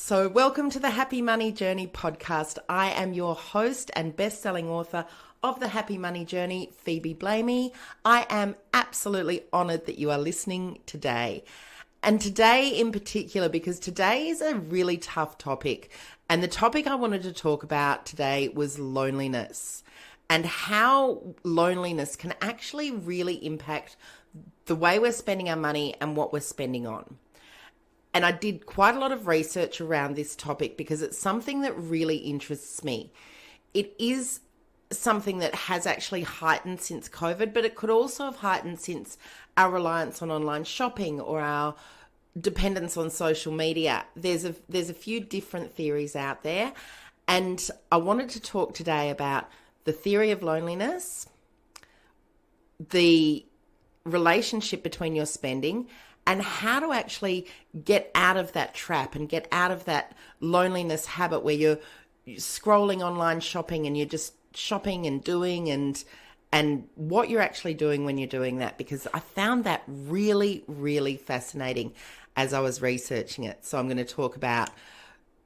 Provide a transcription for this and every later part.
So welcome to the Happy Money Journey podcast. I am your host and best-selling author of The Happy Money Journey, Phoebe Blamey. I am absolutely honoured that you are listening today. And today in particular, because today is a really tough topic. And the topic I wanted to talk about today was loneliness and how loneliness can actually really impact the way we're spending our money and what we're spending on. And I did quite a lot of research around this topic because it's something that really interests me. It is something that has actually heightened since COVID, but it could also have heightened since our reliance on online shopping or our dependence on social media. There's a few different theories out there, and I wanted to talk today about the theory of loneliness, the relationship between your spending, and how to actually get out of that trap and get out of that loneliness habit where you're scrolling online shopping and you're just shopping and doing and what you're actually doing when you're doing that, because I found that really, really fascinating as I was researching it. So I'm going to talk about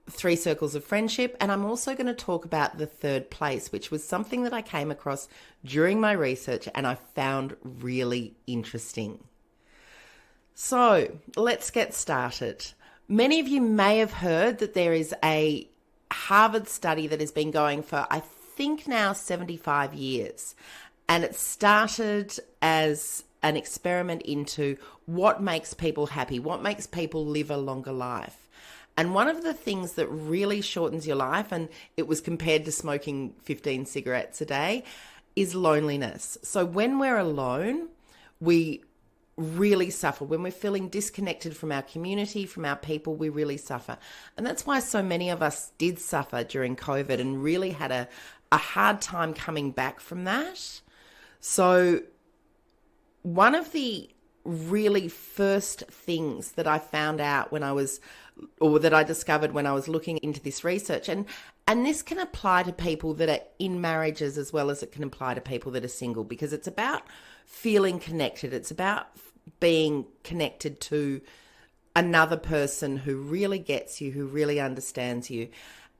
3 circles of friendship, and I'm also going to talk about the third place, which was something that I came across during my research and I found really interesting. So let's get started. Many of you may have heard that there is a Harvard study that has been going for, I think now 75 years. And it started as an experiment into what makes people happy, what makes people live a longer life. And one of the things that really shortens your life, and it was compared to smoking 15 cigarettes a day, is loneliness. So when we're alone, we really suffer. When we're feeling disconnected from our community, from our people, we really suffer. And that's why so many of us did suffer during COVID and really had a hard time coming back from that. So one of the really first things that I found out that I discovered when I was looking into this research, and this can apply to people that are in marriages as well as it can apply to people that are single, because it's about feeling connected. It's about being connected to another person who really gets you, who really understands you.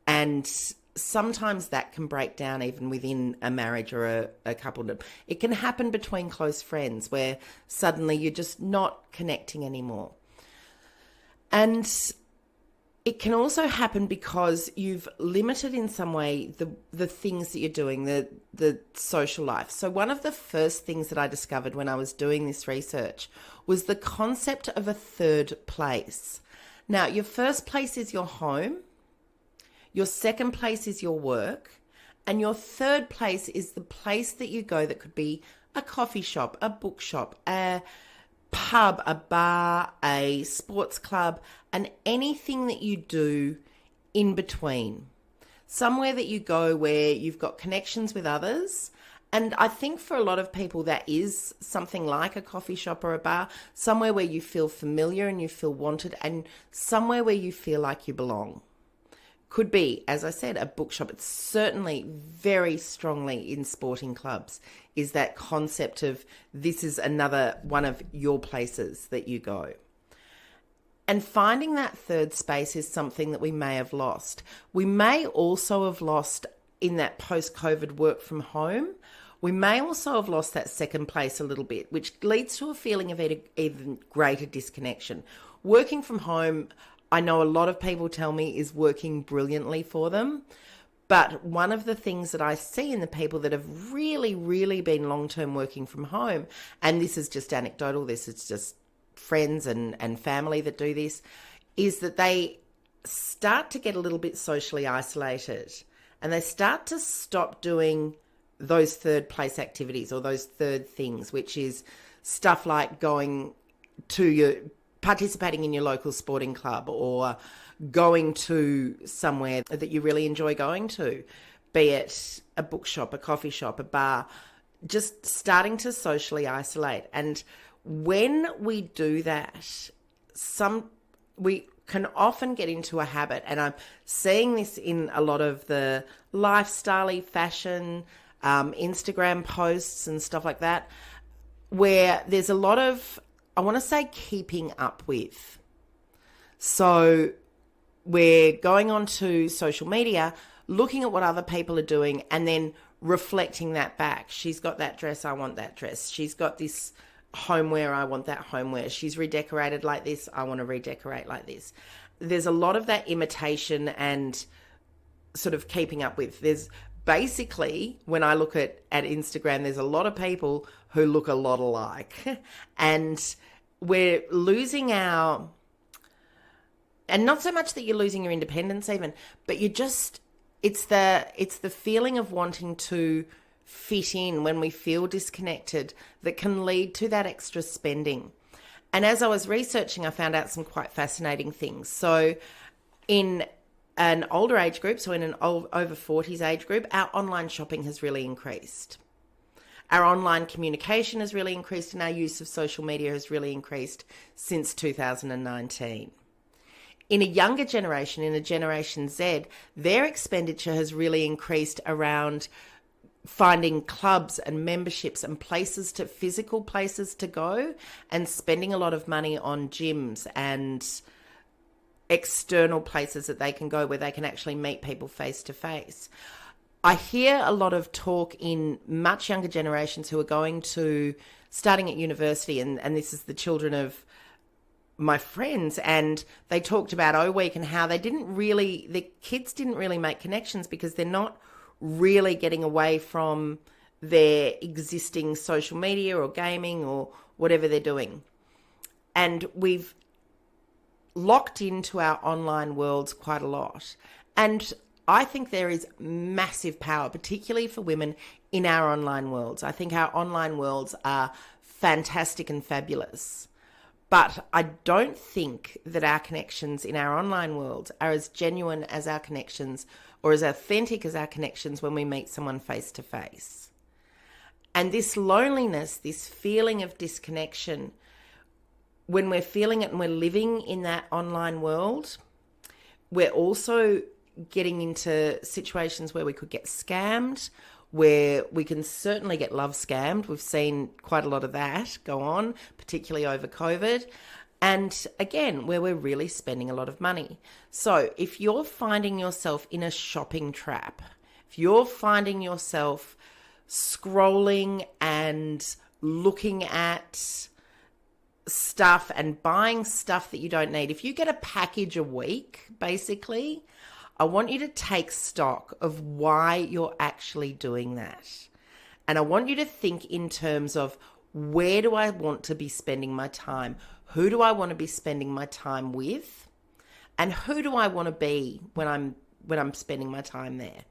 And sometimes that can break down even within a marriage or a couple. It can happen between close friends where suddenly you're just not connecting anymore. And it can also happen because you've limited in some way the things that you're doing, the social life. So one of the first things that I discovered when I was doing this research was the concept of a third place. Now, your first place is your home, your second place is your work, and your third place is the place that you go that could be a coffee shop, a bookshop, a pub, a bar, a sports club, and anything that you do in between. Somewhere that you go where you've got connections with others. And I think for a lot of people that is something like a coffee shop or a bar, somewhere where you feel familiar and you feel wanted, and somewhere where you feel like you belong. Could be, as I said, a bookshop. It's certainly very strongly in sporting clubs, is that concept of this is another one of your places that you go. And finding that third space is something that we may have lost. We may also have lost in that post-COVID work from home. We may also have lost that second place a little bit, which leads to a feeling of even greater disconnection. Working from home, I know a lot of people tell me, is working brilliantly for them. But one of the things that I see in the people that have really, really been long-term working from home, and this is just anecdotal, this is just friends and family that do this, is that they start to get a little bit socially isolated and they start to stop doing those third place activities or those third things, which is stuff like participating in your local sporting club or going to somewhere that you really enjoy going to, be it a bookshop, a coffee shop, a bar, just starting to socially isolate. And when we do that, we can often get into a habit, and I'm seeing this in a lot of the lifestyle-y fashion, Instagram posts and stuff like that, where there's a lot of, I want to say, keeping up with. So we're going onto social media, looking at what other people are doing, and then reflecting that back. She's got that dress, I want that dress. She's got this homeware, I want that homeware. She's redecorated like this, I want to redecorate like this. There's a lot of that imitation and sort of keeping up with. There's basically, when I look at Instagram, there's a lot of people who look a lot alike. And we're losing our, and not so much that you're losing your independence even, but you just, it's the feeling of wanting to fit in when we feel disconnected that can lead to that extra spending. And as I was researching, I found out some quite fascinating things. So in an older age group, so in an over 40s age group, our online shopping has really increased. Our online communication has really increased, and our use of social media has really increased since 2019. In a younger generation, in a Generation Z, their expenditure has really increased around finding clubs and memberships and physical places to go, and spending a lot of money on gyms and external places that they can go where they can actually meet people face to face. I hear a lot of talk in much younger generations who are starting at university, and this is the children of my friends, and they talked about O Week and how the kids didn't really make connections because they're not really getting away from their existing social media or gaming or whatever they're doing. And we've locked into our online worlds quite a lot. And I think there is massive power, particularly for women, in our online worlds. I think our online worlds are fantastic and fabulous. But I don't think that our connections in our online world are as genuine as our connections or as authentic as our connections when we meet someone face to face. And this loneliness, this feeling of disconnection, when we're feeling it and we're living in that online world, we're also getting into situations where we could get scammed, where we can certainly get love scammed. We've seen quite a lot of that go on, particularly over COVID. And again, where we're really spending a lot of money. So if you're finding yourself in a shopping trap, if you're finding yourself scrolling and looking at stuff and buying stuff that you don't need, if you get a package a week, basically, I want you to take stock of why you're actually doing that. And I want you to think in terms of, where do I want to be spending my time? Who do I want to be spending my time with? And who do I want to be when I'm spending my time there?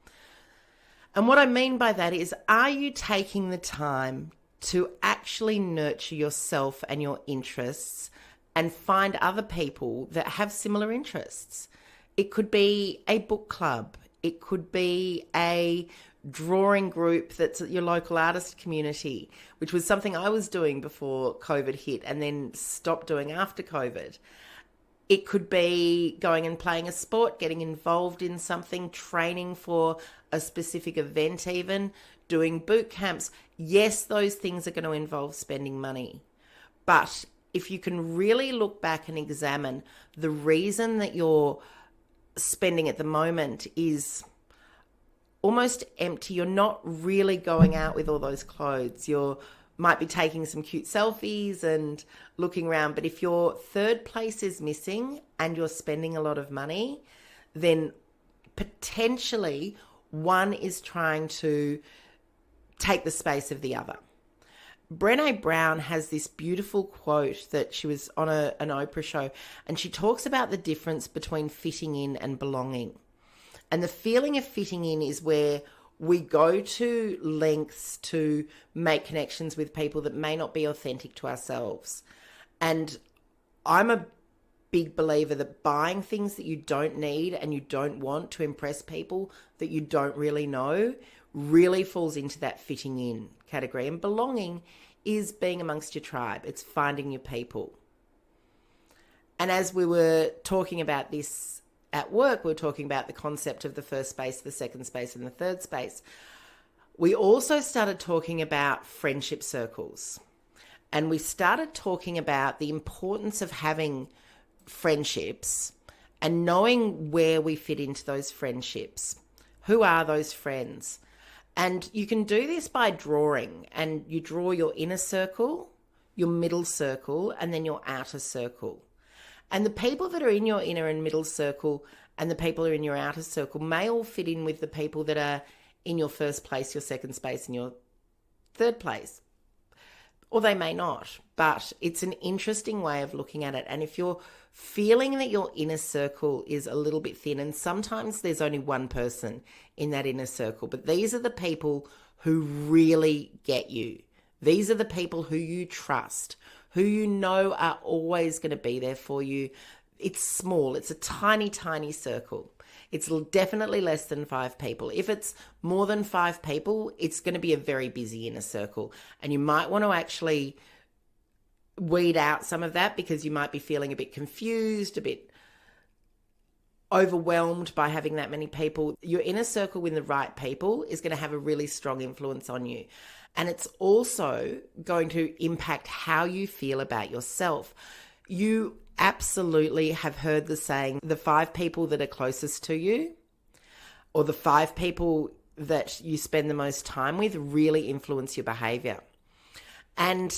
And what I mean by that is, are you taking the time to actually nurture yourself and your interests and find other people that have similar interests? It could be a book club. It could be a drawing group that's at your local artist community, which was something I was doing before COVID hit and then stopped doing after COVID. It could be going and playing a sport, getting involved in something, training for a specific event even, doing boot camps. Yes, those things are going to involve spending money. But if you can really look back and examine the reason that you're spending at the moment is almost empty. You're not really going out with all those clothes. You might be taking some cute selfies and looking around. But if your third place is missing and you're spending a lot of money, then potentially one is trying to take the space of the other. Brene Brown has this beautiful quote that she was on an Oprah show, and she talks about the difference between fitting in and belonging. And the feeling of fitting in is where we go to lengths to make connections with people that may not be authentic to ourselves. And I'm a big believer that buying things that you don't need and you don't want to impress people that you don't really know really falls into that fitting in category. And belonging is being amongst your tribe. It's finding your people. And as we were talking about this at work, we were talking about the concept of the first space, the second space, and the third space. We also started talking about friendship circles. And we started talking about the importance of having friendships and knowing where we fit into those friendships. Who are those friends? And you can do this by drawing, and you draw your inner circle, your middle circle, and then your outer circle. And the people that are in your inner and middle circle and the people who are in your outer circle may all fit in with the people that are in your first place, your second space, and your third place. Or they may not, but it's an interesting way of looking at it. And if you're feeling that your inner circle is a little bit thin, and sometimes there's only one person in that inner circle, but these are the people who really get you. These are the people who you trust, who you know are always going to be there for you. It's small. It's a tiny, tiny circle. It's definitely less than 5 people. If it's more than 5 people, it's going to be a very busy inner circle. And you might want to actually weed out some of that because you might be feeling a bit confused, a bit overwhelmed by having that many people. Your inner circle with the right people is going to have a really strong influence on you. And it's also going to impact how you feel about yourself. You absolutely have heard the saying, the 5 people that are closest to you, or the 5 people that you spend the most time with, really influence your behavior. And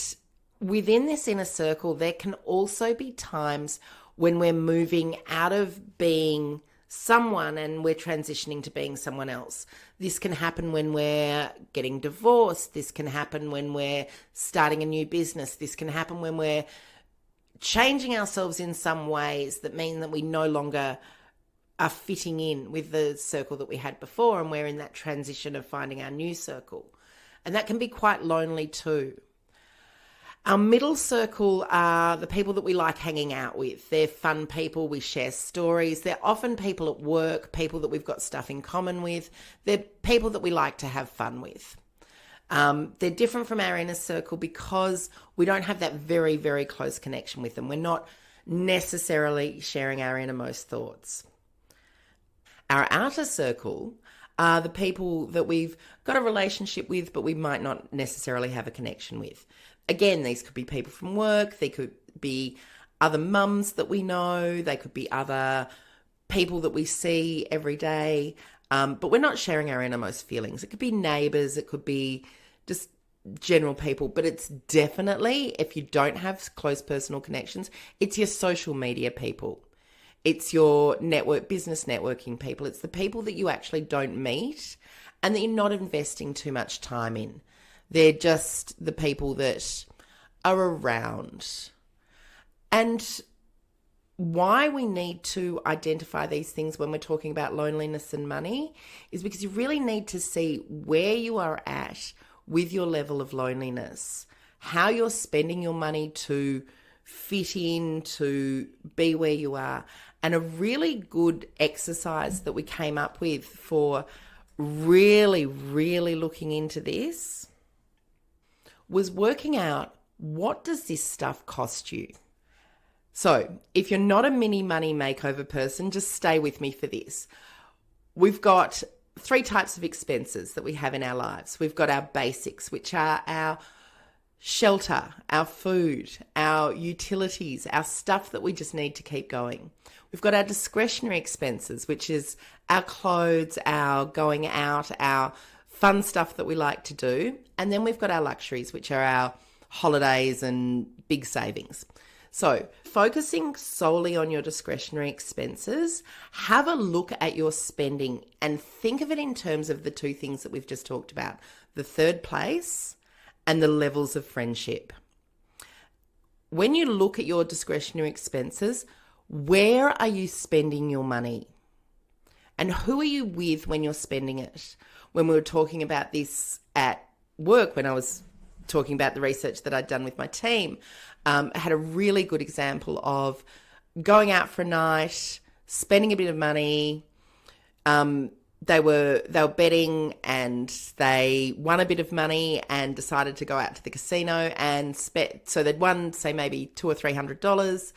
within this inner circle, there can also be times when we're moving out of being someone and we're transitioning to being someone else. This can happen when we're getting divorced. This can happen when we're starting a new business. This can happen when we're changing ourselves in some ways that mean that we no longer are fitting in with the circle that we had before, and we're in that transition of finding our new circle. And that can be quite lonely too. Our middle circle are the people that we like hanging out with. They're fun people. We share stories. They're often people at work, people that we've got stuff in common with. They're people that we like to have fun with. They're different from our inner circle because we don't have that very, very close connection with them. We're not necessarily sharing our innermost thoughts. Our outer circle are the people that we've got a relationship with, but we might not necessarily have a connection with. Again, these could be people from work. They could be other mums that we know. They could be other people that we see every day. But we're not sharing our innermost feelings. It could be neighbours. It could be just general people. But it's definitely, if you don't have close personal connections, it's your social media people. It's your business networking people. It's the people that you actually don't meet and that you're not investing too much time in. They're just the people that are around. And why we need to identify these things when we're talking about loneliness and money is because you really need to see where you are at with your level of loneliness, how you're spending your money to fit in, to be where you are. And a really good exercise that we came up with for really, really looking into this was working out, what does this stuff cost you? So if you're not a mini money makeover person, just stay with me for this. We've got 3 types of expenses that we have in our lives. We've got our basics, which are our shelter, our food, our utilities, our stuff that we just need to keep going. We've got our discretionary expenses, which is our clothes, our going out, our fun stuff that we like to do. And then we've got our luxuries, which are our holidays and big savings. So focusing solely on your discretionary expenses, have a look at your spending and think of it in terms of the 2 things that we've just talked about, the third place and the levels of friendship. When you look at your discretionary expenses, where are you spending your money? And who are you with when you're spending it? When we were talking about this at work, when I was talking about the research that I'd done with my team, I had a really good example of going out for a night, spending a bit of money. They were betting and they won a bit of money and decided to go out to the casino and so they'd won, say, maybe $200 or $300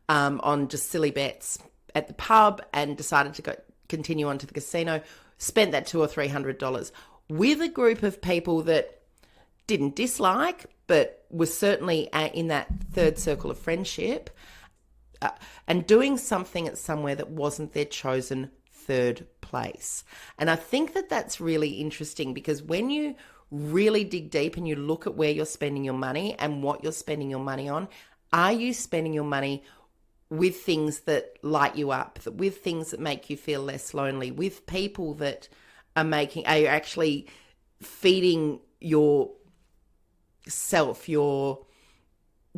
on just silly bets at the pub and decided to continue on to the casino, spent that $200 or $300 with a group of people that didn't dislike, but was certainly in that third circle of friendship. and doing something at somewhere that wasn't their chosen third place. And I think that that's really interesting, because when you really dig deep and you look at where you're spending your money and what you're spending your money on, are you spending your money with things that light you up, with things that make you feel less lonely, with people that are you actually feeding your self, your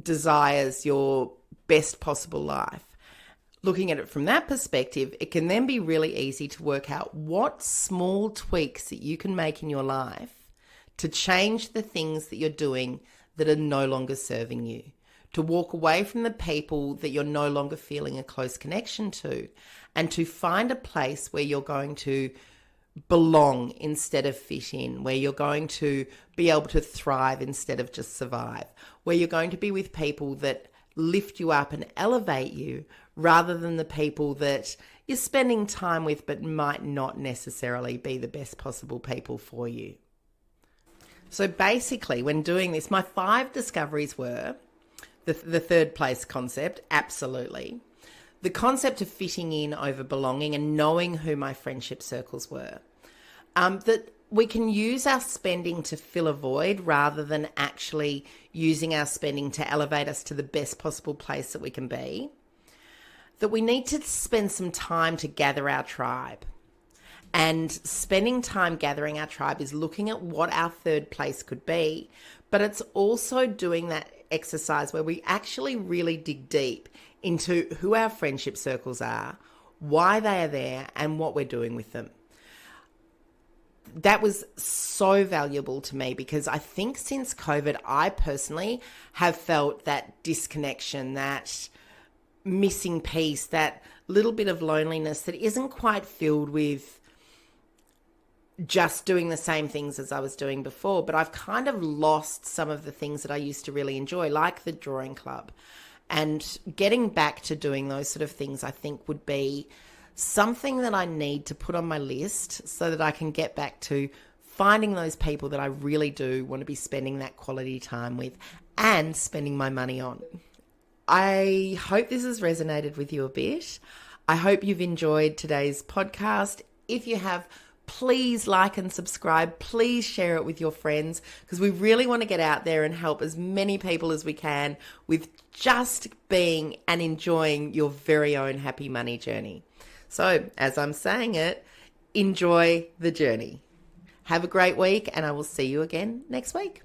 desires, your best possible life? Looking at it from that perspective, it can then be really easy to work out what small tweaks that you can make in your life to change the things that you're doing that are no longer serving you, to walk away from the people that you're no longer feeling a close connection to, and to find a place where you're going to belong instead of fit in, where you're going to be able to thrive instead of just survive, where you're going to be with people that lift you up and elevate you, rather than the people that you're spending time with but might not necessarily be the best possible people for you. So basically, when doing this, my 5 discoveries were the third place concept, absolutely. The concept of fitting in over belonging and knowing who my friendship circles were. That we can use our spending to fill a void rather than actually using our spending to elevate us to the best possible place that we can be. That we need to spend some time to gather our tribe. And spending time gathering our tribe is looking at what our third place could be, but it's also doing that exercise where we actually really dig deep into who our friendship circles are, why they are there, and what we're doing with them. That was so valuable to me, because I think since COVID, I personally have felt that disconnection, that missing piece, that little bit of loneliness that isn't quite filled with just doing the same things as I was doing before. But I've kind of lost some of the things that I used to really enjoy, like the drawing club. And getting back to doing those sort of things, I think, would be something that I need to put on my list so that I can get back to finding those people that I really do want to be spending that quality time with and spending my money on. I hope this has resonated with you a bit. I hope you've enjoyed today's podcast. If you have, please like and subscribe. Please share it with your friends, because we really want to get out there and help as many people as we can with just being and enjoying your very own happy money journey. So, as I'm saying it, enjoy the journey. Have a great week, and I will see you again next week.